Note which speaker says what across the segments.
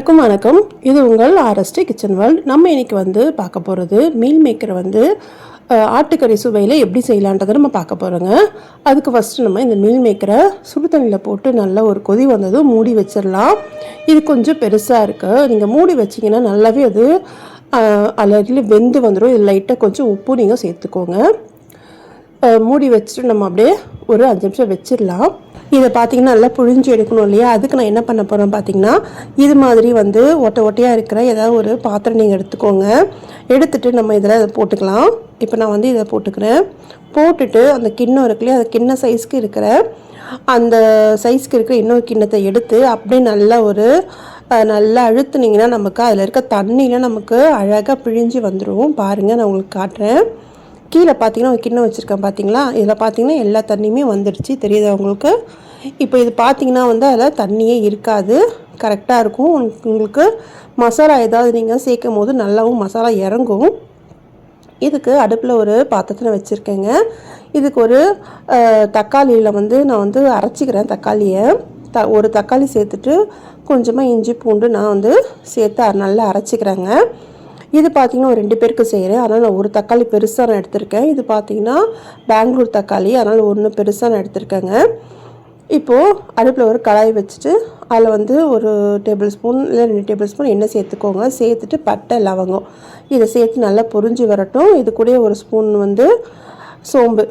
Speaker 1: எல்லாருக்கும் வணக்கம். இது உங்கள் ஆர்எஸ்டி கிச்சன் வேர்ல்ட். நம்ம இன்றைக்கி பார்க்க போகிறது மீல் மேக்கரை ஆட்டுக்கறி சுவையில் எப்படி செய்யலான்றதை நம்ம பார்க்க போகிறோங்க. அதுக்கு ஃபஸ்ட்டு நம்ம இந்த மீல் மேக்கரை சுடு தண்ணியில் போட்டு நல்லா ஒரு கொதி வந்ததும் மூடி வச்சிடலாம். இது கொஞ்சம் பெருசாக இருக்குது. நீங்கள் மூடி வச்சிங்கன்னா நல்லாவே அது அதில் வெந்து வந்துடும். இது லைட்டாக கொஞ்சம் உப்பு நீங்கள் சேர்த்துக்கோங்க. மூடி வச்சுட்டு நம்ம அப்படியே ஒரு 5 நிமிஷம் வச்சிடலாம். இதை பார்த்திங்கன்னா நல்லா புழிஞ்சு எடுக்கணும் இல்லையா? அதுக்கு நான் என்ன பண்ண போகிறேன் பார்த்திங்கன்னா, இது மாதிரி ஒட்டையாக இருக்கிற ஏதாவது ஒரு பாத்திரம் நீங்கள் எடுத்துக்கோங்க. எடுத்துகிட்டு நம்ம இதில் இதை போட்டுக்கலாம். இப்போ நான் இதை போட்டுக்கிறேன். போட்டுட்டு அந்த கிண்ணம் இருக்குல்லையா, அந்த கிண்ண சைஸ்க்கு இருக்கிற இன்னொரு கிண்ணத்தை எடுத்து அப்படியே நல்லா அழுத்துனீங்கன்னா நமக்கு அதில் இருக்க தண்ணியில் நமக்கு அழகாக பிழிஞ்சு வந்துடும். பாருங்கள், நான் உங்களுக்கு காட்டுறேன். கீழே பார்த்தீங்கன்னா ஒரு கிண்ணம் வச்சுருக்கேன் பார்த்தீங்களா? இதில் பார்த்தீங்கன்னா எல்லா தண்ணியுமே வந்துடுச்சு, தெரியுதா உங்களுக்கு? இப்போ இது பார்த்தீங்கன்னா அதில் தண்ணியே இருக்காது, கரெக்டாக இருக்கும். உங்களுக்கு மசாலா ஏதாவது நீங்கள் சேர்க்கும் போது நல்லாவும் மசாலா இறங்கும். இதுக்கு அடுப்பில் ஒரு பாத்திரத்தில் வச்சுருக்கேங்க. இதுக்கு ஒரு தக்காளியில் நான் அரைச்சிக்கிறேன். தக்காளியை ஒரு தக்காளி சேர்த்துட்டு கொஞ்சமாக இஞ்சி பூண்டு நான் சேர்த்து நல்லா அரைச்சிக்கிறேங்க. இது பார்த்திங்கன்னா ஒரு 2 பேருக்கு செய்கிறேன், அதனால் நான் ஒரு தக்காளி பெருசாக நான் எடுத்திருக்கேன். இது பார்த்திங்கன்னா பெங்களூர் தக்காளி, அதனால் 1 பெருசாக நான் எடுத்திருக்கேங்க. இப்போது அடுப்பில் ஒரு கடாய் வச்சுட்டு அதில் ஒரு டேபிள் ஸ்பூன் இல்லை 2 டேபிள் ஸ்பூன் எண்ணெய் சேர்த்துக்கோங்க. சேர்த்துட்டு பட்டை லவங்கம் இதை சேர்த்து நல்லா பொரிஞ்சு வரட்டும். இது கூட ஒரு ஸ்பூன் சோம்பு,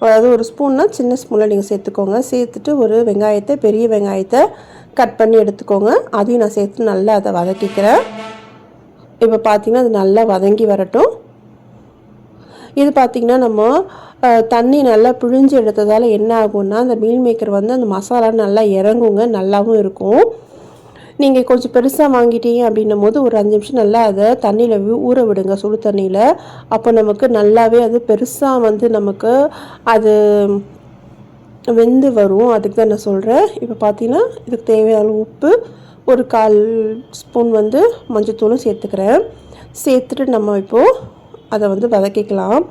Speaker 1: அதாவது ஒரு ஸ்பூன்னா சின்ன ஸ்பூனில் நீங்கள் சேர்த்துக்கோங்க. சேர்த்துட்டு ஒரு பெரிய வெங்காயத்தை கட் பண்ணி எடுத்துக்கோங்க. அதையும் நான் சேர்த்து நல்லா அதை வதக்கிக்கிறேன். இப்போ பார்த்திங்கன்னா அது நல்லா வதங்கி வரட்டும். இது பார்த்திங்கன்னா நம்ம தண்ணி நல்லா பிழிஞ்சு எடுத்ததால் என்ன ஆகும்னா, அந்த மீல் மேக்கர் அந்த மசாலா நல்லா இறங்குங்க, நல்லாவும் இருக்கும். நீங்கள் கொஞ்சம் பெருசாக வாங்கிட்டீங்க அப்படின்னும் போது ஒரு 5 நிமிஷம் நல்லா அதை தண்ணியில் ஊற விடுங்க, சுடு தண்ணியில். அப்போ நமக்கு நல்லாவே அது பெருசாக நமக்கு அது வெந்து வரும். அதுக்கு தான் நான் சொல்கிறேன். இப்போ பார்த்திங்கன்னா இதுக்கு தேவையான உப்பு, ஒரு 1/4 ஸ்பூன் மஞ்சத்தூளும் சேர்த்துக்கிறேன். சேர்த்துட்டு நம்ம இப்போது அதை வதக்கிக்கலாம்.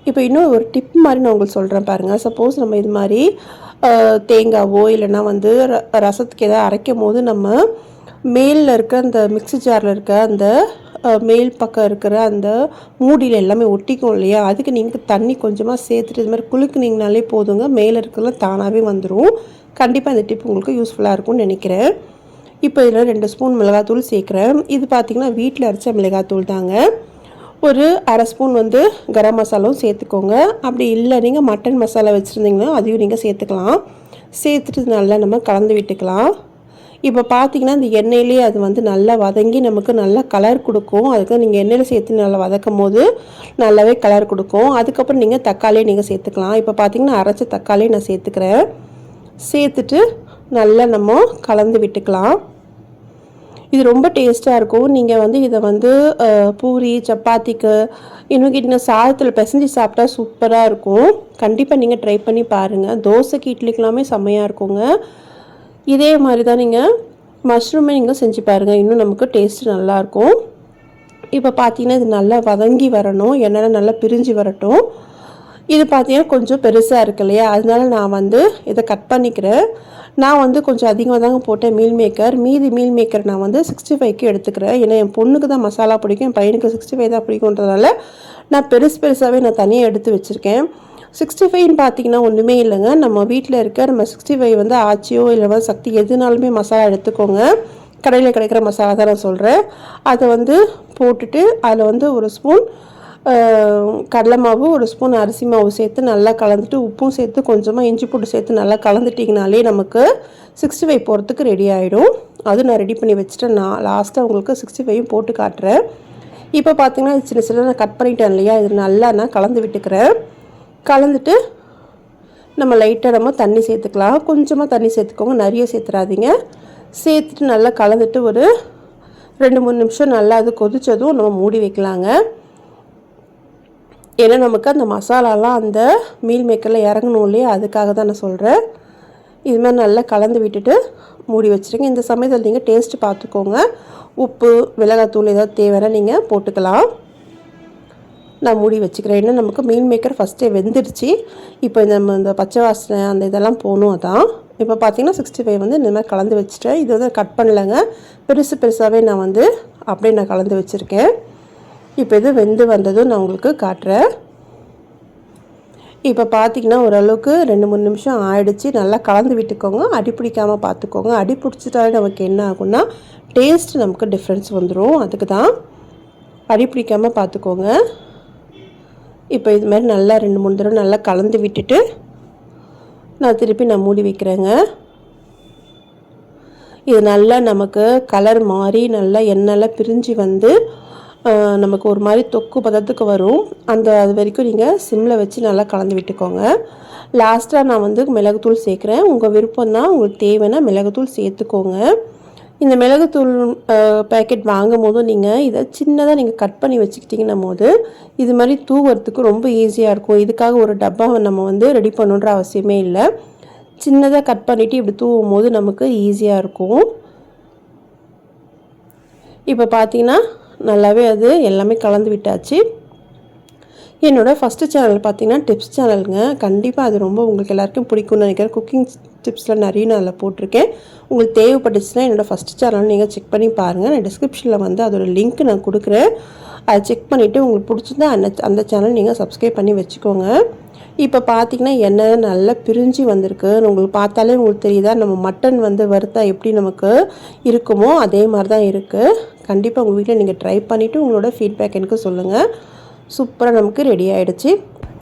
Speaker 1: இப்போ இன்னும் ஒரு டிப் மாதிரி நான் உங்களுக்கு சொல்கிறேன் பாருங்கள். சப்போஸ் நம்ம இது மாதிரி தேங்காவோ இல்லைன்னா ரசத்துக்கு எதாவது அரைக்கும் போது நம்ம மேலில் இருக்க அந்த மிக்ஸி ஜாரில் இருக்க அந்த மேல் பக்கம் இருக்கிற அந்த மூடியில் எல்லாமே ஒட்டிக்கும் இல்லையா? அதுக்கு நீங்கள் தண்ணி கொஞ்சமாக சேர்த்துட்டு இது மாதிரி குலுக்குனீங்கனாலே போதுங்க, மேலே இருக்கிறதுலாம் தானாகவே வந்துடும். கண்டிப்பாக இந்த டிப் உங்களுக்கு யூஸ்ஃபுல்லாக இருக்கும்னு நினைக்கிறேன். இப்போ இதில் 2 ஸ்பூன் மிளகாத்தூள் சேர்க்குறேன். இது பார்த்திங்கன்னா வீட்டில் அரைச்ச மிளகாத்தூள் தாங்க. ஒரு 1/2 ஸ்பூன் கரம் மசாலாவும் சேர்த்துக்கோங்க. அப்படி இல்லை நீங்கள் மட்டன் மசாலா வச்சுருந்தீங்கன்னா அதையும் நீங்கள் சேர்த்துக்கலாம். சேர்த்துட்டு நல்லா நம்ம கலந்து விட்டுக்கலாம். இப்போ பார்த்திங்கன்னா இந்த எண்ணெயிலே அது நல்லா வதங்கி நமக்கு நல்லா கலர் கொடுக்கும். அதுக்கு நீங்கள் எண்ணெயில் சேர்த்து நல்லா வதக்கும் போது நல்லாவே கலர் கொடுக்கும். அதுக்கப்புறம் நீங்கள் தக்காளியை நீங்கள் சேர்த்துக்கலாம். இப்போ பார்த்திங்கன்னா அரைச்ச தக்காளியை நான் சேர்த்துக்கிறேன். சேர்த்துட்டு நல்லா நம்ம கலந்து விட்டுக்கலாம். இது ரொம்ப டேஸ்ட்டாக இருக்கும். நீங்கள் இதை பூரி சப்பாத்திக்கு இன்னும் சாதத்தில் பிசைஞ்சு சாப்பிட்டா சூப்பராக இருக்கும். கண்டிப்பாக நீங்கள் ட்ரை பண்ணி பாருங்கள். தோசைக்கு இட்லிக்கெல்லாமே செம்மையாக இருக்குங்க. இதே மாதிரி தான் நீங்கள் மஷ்ரூமே நீங்கள் செஞ்சு பாருங்கள், இன்னும் நமக்கு டேஸ்ட்டு நல்லாயிருக்கும். இப்போ பார்த்தீங்கன்னா இது நல்லா வதங்கி வரணும், எண்ணெய் நல்லா பிரிஞ்சு வரட்டும். இது பார்த்தீங்கன்னா கொஞ்சம் பெருசாக இருக்கு இல்லையா? அதனால நான் இதை கட் பண்ணிக்கிறேன். நான் கொஞ்சம் அதிகமாக தாங்க போட்டேன் மீல் மேக்கர். மீல் மேக்கர் நான் 65க்கு எடுத்துக்கிறேன். ஏன்னா என் பொண்ணுக்கு தான் மசாலா பிடிக்கும், என் பையனுக்கு 65 தான் பிடிக்குன்றதால நான் பெருசாகவே நான் தனியாக எடுத்து வச்சுருக்கேன். 65ன்னு பார்த்தீங்கன்னா ஒன்றுமே இல்லைங்க, நம்ம வீட்டில் இருக்க நம்ம 65 ஆச்சியோ இல்லை சக்தி எதுனாலுமே மசாலா எடுத்துக்கோங்க. கடையில் கிடைக்கிற மசாலா தான் நான் சொல்கிறேன். அதை போட்டுட்டு அதில் ஒரு ஸ்பூன் கடலை மாவு, ஒரு ஸ்பூன் அரிசி மாவு சேர்த்து நல்லா கலந்துட்டு உப்பும் சேர்த்து கொஞ்சமாக இஞ்சி பூண்டு சேர்த்து நல்லா கலந்துட்டிங்கனாலே நமக்கு 65 போகிறதுக்கு ரெடி ஆகிடும். அது நான் ரெடி பண்ணி வச்சுட்டேன். நான் லாஸ்ட்டாக உங்களுக்கு 65 போட்டு காட்டுறேன். இப்போ பார்த்திங்கன்னா இது சின்ன நான் கட் பண்ணிட்டேன் இல்லையா? இது நல்லா நான் கலந்து விட்டுக்கிறேன். கலந்துட்டு நம்ம லைட்டாக நம்ம தண்ணி சேர்த்துக்கலாம். கொஞ்சமாக தண்ணி சேர்த்துக்கோங்க, நிறைய சேர்த்துறாதீங்க. சேர்த்துட்டு நல்லா கலந்துட்டு ஒரு 2-3 நிமிஷம் நல்லா அது கொதித்ததும் நம்ம மூடி வைக்கலாங்க. ஏன்னா நமக்கு அந்த மசாலாலாம் அந்த மீல் மேக்கரில் இறங்கணும் இல்லையா? அதுக்காக தான் நான் சொல்கிறேன். இது மாதிரி நல்லா கலந்து விட்டுட்டு மூடி வச்சுருங்க. இந்த சமயத்தில் நீங்கள் டேஸ்ட்டு பார்த்துக்கோங்க. உப்பு மிளகாத்தூள் ஏதாவது தேவைன்னா நீங்கள் போட்டுக்கலாம். நான் மூடி வச்சுக்கிறேன். ஏன்னா நமக்கு மீல் மேக்கர் ஃபஸ்ட்டே வெந்துடுச்சு. இப்போ நம்ம இந்த பச்சை வாசனை அந்த இதெல்லாம் போகணும். அதான் இப்போ பார்த்தீங்கன்னா 65 வந்து இந்த மாதிரி கலந்து வச்சுட்டேன். இது வந்து கட் பண்ணலைங்க, பெருசாகவே நான் வந்து அப்படியே நான் கலந்து வச்சுருக்கேன். இப்போ இது வெந்து வந்ததும் நான் உங்களுக்கு காட்டுறேன். இப்போ பார்த்தீங்கன்னா ஓரளவுக்கு 2-3 நிமிஷம் ஆயிடுச்சு. நல்லா கலந்து விட்டுக்கோங்க, அடி பிடிக்காமல் பார்த்துக்கோங்க. அடி பிடிச்சிட்டாலே நமக்கு என்ன ஆகும்னா டேஸ்ட் நமக்கு டிஃப்ரென்ஸ் வந்துடும். அதுக்கு தான் அடி பிடிக்காமல் பார்த்துக்கோங்க. இப்போ இது மாதிரி நல்லா 2-3 தடவை நல்லா கலந்து விட்டுட்டு நான் திருப்பி மூடி வைக்கிறேங்க. இது நல்லா நமக்கு கலர் மாறி நல்லா எண்ணெய்லாம் பிரிஞ்சு வந்து நமக்கு ஒரு மாதிரி தொக்கு பதத்துக்கு வரும். அது வரைக்கும் நீங்கள் சிம்மில் வச்சு நல்லா கலந்து விட்டுக்கோங்க. லாஸ்ட்டாக நான் வந்து மிளகுத்தூள் சேர்க்குறேன். உங்கள் விருப்பம் தான், உங்களுக்கு தேவைன்னா மிளகுத்தூள் சேர்த்துக்கோங்க. இந்த மிளகுத்தூள் பேக்கெட் வாங்கும் போதும் நீங்கள் இதை சின்னதாக நீங்கள் கட் பண்ணி வச்சுக்கிட்டிங்கன்னும் போது இது மாதிரி தூவுறதுக்கு ரொம்ப ஈஸியாக இருக்கும். இதுக்காக ஒரு டப்பாவை நம்ம வந்து ரெடி பண்ணுன்ற அவசியமே இல்லை. சின்னதாக கட் பண்ணிவிட்டு இப்படி தூவும் போது நமக்கு ஈஸியாக இருக்கும். இப்போ பார்த்தீங்கன்னா நல்லாவே அது எல்லாமே கலந்து விட்டாச்சு. என்னோடய ஃபஸ்ட்டு சேனல் பார்த்தீங்கன்னா டிப்ஸ் சேனலுங்க. கண்டிப்பாக அது ரொம்ப உங்களுக்கு எல்லாருக்கும் பிடிக்கும்னு நினைக்கிறேன். குக்கிங் டிப்ஸ்லாம் நிறைய நான் அதில் போட்டிருக்கேன். உங்களுக்கு தேவைப்பட்டுச்சுன்னா என்னோடய ஃபஸ்ட்டு சேனல் நீங்கள் செக் பண்ணி பாருங்கள். நான் டிஸ்கிரிப்ஷனில் வந்து அதோட லிங்க் நான் கொடுக்குறேன். அதை செக் பண்ணிவிட்டு உங்களுக்கு பிடிச்சிருந்தா அந்த சேனல் நீங்கள் சப்ஸ்கிரைப் பண்ணி வச்சுக்கோங்க. இப்போ பார்த்தீங்கன்னா எண்ணெய் நல்லா பிரிஞ்சு வந்திருக்கு. உங்களுக்கு பார்த்தாலே உங்களுக்கு தெரியுதா, நம்ம மட்டன் வந்து வறுத்தா எப்படி நமக்கு இருக்குமோ அதே மாதிரி தான் இருக்குது. கண்டிப்பாக உங்கள் வீட்டில் நீங்கள் ட்ரை பண்ணிவிட்டு உங்களோட ஃபீட்பேக் எனக்கு சொல்லுங்கள். சூப்பராக நமக்கு ரெடி ஆகிடுச்சு.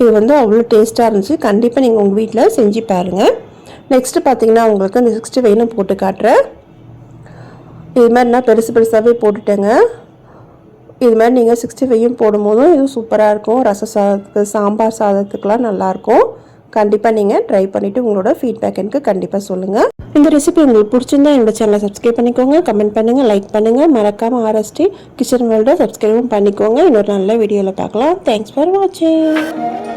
Speaker 1: இது வந்து அவ்வளோ டேஸ்ட்டாக இருந்துச்சு. கண்டிப்பாக நீங்கள் உங்கள் வீட்டில் செஞ்சு பாருங்கள். நெக்ஸ்ட்டு பார்த்தீங்கன்னா உங்களுக்கு அந்த 65 போட்டு காட்டுறேன். இது மாதிரி நான் பெருசாகவே போட்டுட்டேங்க. இது மாதிரி நீங்கள் 65 போடும்போதும் இது சூப்பராக இருக்கும். ரச சாதத்துக்கு, சாம்பார் சாதத்துக்குலாம் நல்லாயிருக்கும். கண்டிப்பாக நீங்கள் ட்ரை பண்ணிவிட்டு உங்களோட ஃபீட்பேக் எனக்கு கண்டிப்பாக சொல்லுங்கள். இந்த ரெசிபி உங்களுக்கு பிடிச்சிருந்தா என்னோட சேனலை சப்ஸ்கிரைப் பண்ணிக்கோங்க, கமெண்ட் பண்ணுங்கள், லைக் பண்ணுங்கள். மறக்காமல் RST கிச்சன் வேர்ல்டை சப்ஸ்கிரைபும் பண்ணிக்கோங்க. இன்னொரு நல்ல வீடியோவில் பார்க்கலாம். தேங்க்ஸ் ஃபார் வாட்சிங்.